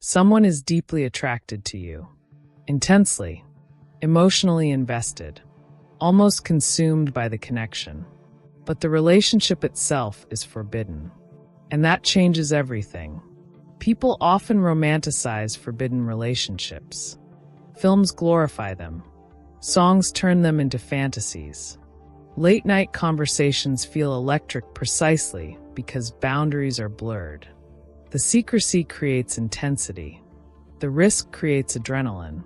Someone is deeply attracted to you, intensely, emotionally invested, almost consumed by the connection. But the relationship itself is forbidden. And that changes everything. People often romanticize forbidden relationships. Films glorify them. Songs turn them into fantasies. Late-night conversations feel electric precisely because boundaries are blurred. The secrecy creates intensity. The risk creates adrenaline.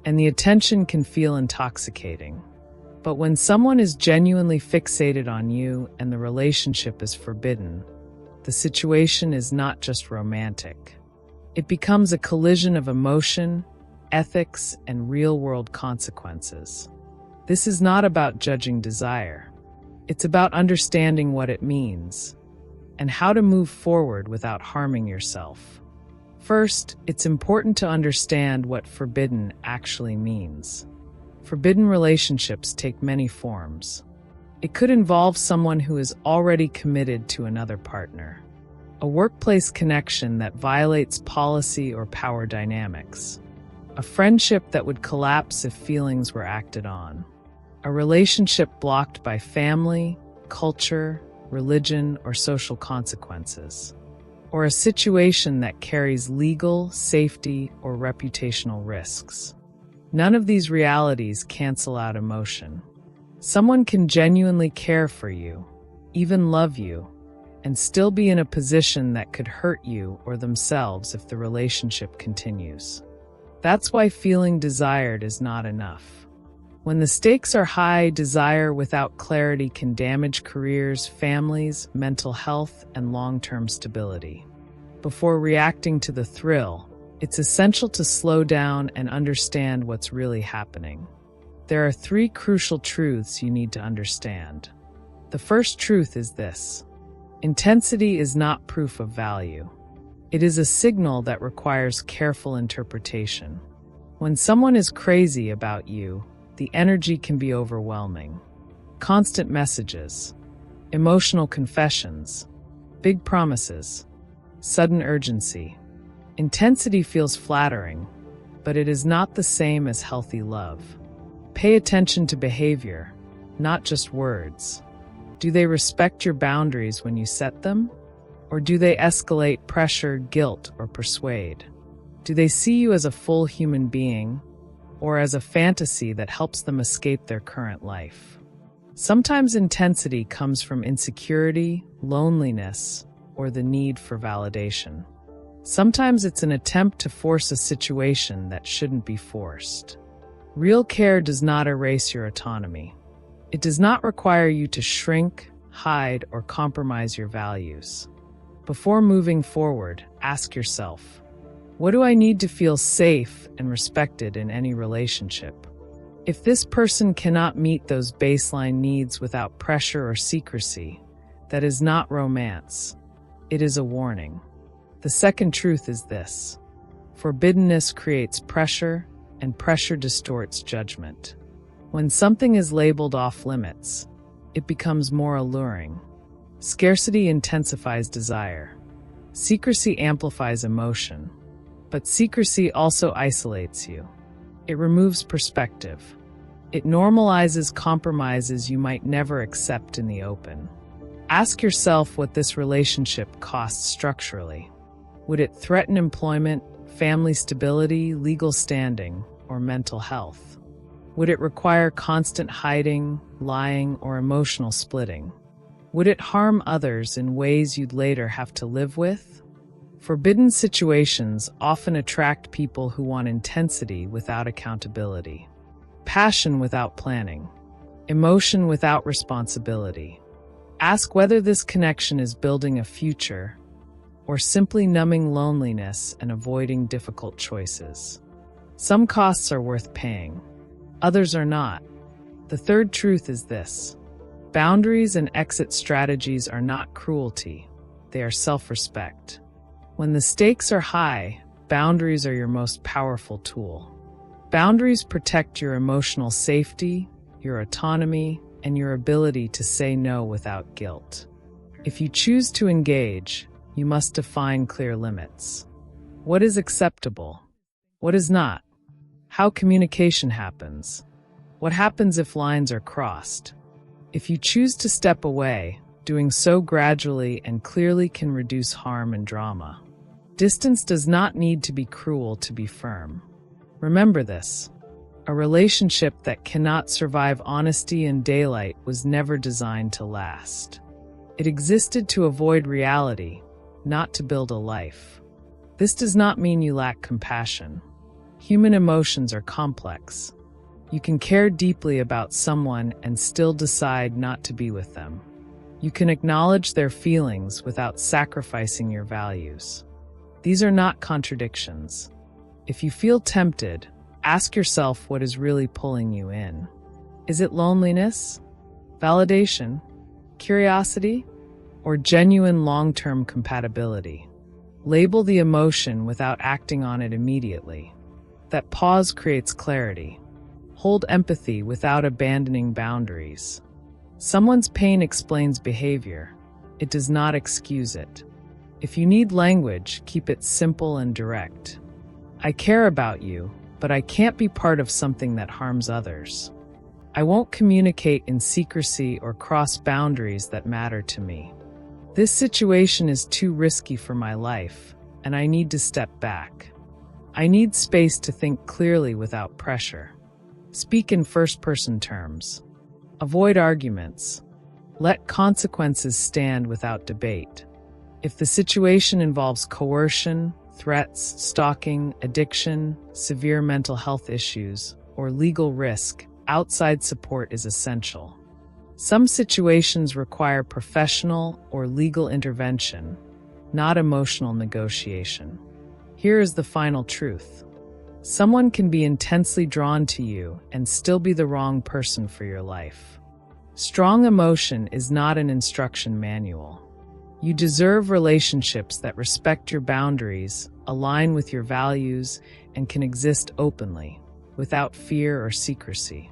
And the attention can feel intoxicating. But when someone is genuinely fixated on you and the relationship is forbidden, the situation is not just romantic. It becomes a collision of emotion, ethics, and real-world consequences. This is not about judging desire. It's about understanding what it means and how to move forward without harming yourself. First, it's important to understand what forbidden actually means. Forbidden relationships take many forms. It could involve someone who is already committed to another partner, a workplace connection that violates policy or power dynamics, a friendship that would collapse if feelings were acted on, a relationship blocked by family, culture, religion, or social consequences, or a situation that carries legal, safety, or reputational risks. None of these realities cancel out emotion. Someone can genuinely care for you, even love you, and still be in a position that could hurt you or themselves if the relationship continues. That's why feeling desired is not enough. When the stakes are high, desire without clarity can damage careers, families, mental health, and long-term stability. Before reacting to the thrill, it's essential to slow down and understand what's really happening. There are 3 crucial truths you need to understand. The first truth is this: intensity is not proof of value. It is a signal that requires careful interpretation. When someone is crazy about you, the energy can be overwhelming. Constant messages, emotional confessions, big promises, sudden urgency. Intensity feels flattering, but it is not the same as healthy love. Pay attention to behavior, not just words. Do they respect your boundaries when you set them? Or do they escalate pressure, guilt, or persuade? Do they see you as a full human being, or as a fantasy that helps them escape their current life? Sometimes intensity comes from insecurity, loneliness, or the need for validation. Sometimes it's an attempt to force a situation that shouldn't be forced. Real care does not erase your autonomy. It does not require you to shrink, hide, or compromise your values. Before moving forward, ask yourself, what do I need to feel safe and respected in any relationship? If this person cannot meet those baseline needs without pressure or secrecy, that is not romance. It is a warning. The second truth is this: forbiddenness creates pressure, and pressure distorts judgment. When something is labeled off limits, it becomes more alluring. Scarcity intensifies desire. Secrecy amplifies emotion. But secrecy also isolates you. It removes perspective. It normalizes compromises you might never accept in the open. Ask yourself what this relationship costs structurally. Would it threaten employment, family stability, legal standing, or mental health? Would it require constant hiding, lying, or emotional splitting? Would it harm others in ways you'd later have to live with? Forbidden situations often attract people who want intensity without accountability, passion without planning, emotion without responsibility. Ask whether this connection is building a future or simply numbing loneliness and avoiding difficult choices. Some costs are worth paying, others are not. The third truth is this: boundaries and exit strategies are not cruelty, they are self-respect. When the stakes are high, boundaries are your most powerful tool. Boundaries protect your emotional safety, your autonomy, and your ability to say no without guilt. If you choose to engage, you must define clear limits. What is acceptable? What is not? How communication happens? What happens if lines are crossed? If you choose to step away, doing so gradually and clearly can reduce harm and drama. Distance does not need to be cruel to be firm. Remember this. A relationship that cannot survive honesty and daylight was never designed to last. It existed to avoid reality, not to build a life. This does not mean you lack compassion. Human emotions are complex. You can care deeply about someone and still decide not to be with them. You can acknowledge their feelings without sacrificing your values. These are not contradictions. If you feel tempted, ask yourself what is really pulling you in. Is it loneliness, validation, curiosity, or genuine long-term compatibility? Label the emotion without acting on it immediately. That pause creates clarity. Hold empathy without abandoning boundaries. Someone's pain explains behavior. It does not excuse it. If you need language, keep it simple and direct. I care about you, but I can't be part of something that harms others. I won't communicate in secrecy or cross boundaries that matter to me. This situation is too risky for my life, and I need to step back. I need space to think clearly without pressure. Speak in first-person terms. Avoid arguments. Let consequences stand without debate. If the situation involves coercion, threats, stalking, addiction, severe mental health issues, or legal risk, outside support is essential. Some situations require professional or legal intervention, not emotional negotiation. Here is the final truth. Someone can be intensely drawn to you and still be the wrong person for your life. Strong emotion is not an instruction manual. You deserve relationships that respect your boundaries, align with your values, and can exist openly, without fear or secrecy.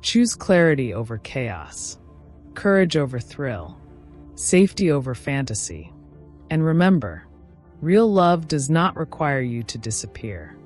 Choose clarity over chaos, courage over thrill, safety over fantasy. And remember, real love does not require you to disappear.